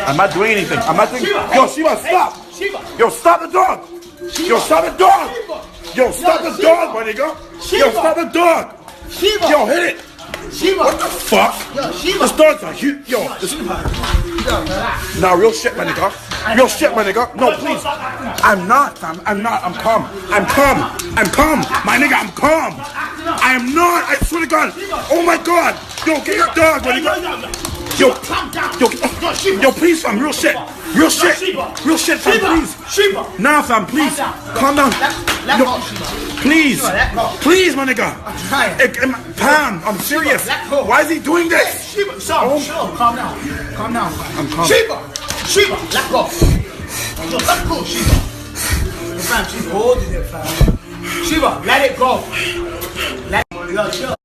I'm not doing anything. I'm not doing. Yo, Shiva, stop. Shiva. Yo, stop the dog. Yo, stop the dog. Yo, stop the dog, my nigga. Yo, stop the dog. Shiva. Yo, hit it. Shiva. What the fuck? Yo, Shiva. This dog's a huge. Yo, this. Nah, real shit, my nigga. Real shit, my nigga. No, please. I'm not, fam. I'm not. I'm calm. I'm calm. I'm calm. My nigga, I'm calm. I am not. I swear to God. Oh my God. Yo, get your dog, my nigga. Yo, yo, please, fam. Real shit. Real shit. Real shit, fam. Please. Nah, fam. Please. Calm down. Yo, please. Please, my nigga. Pam, I'm serious. Why is he doing this? Shiva, calm down. Calm down. I'm calm. Shiva, let go. Yo, let go, Shiva. Fam, she's holding it, fam. Shiva, let it go. Yo, chill.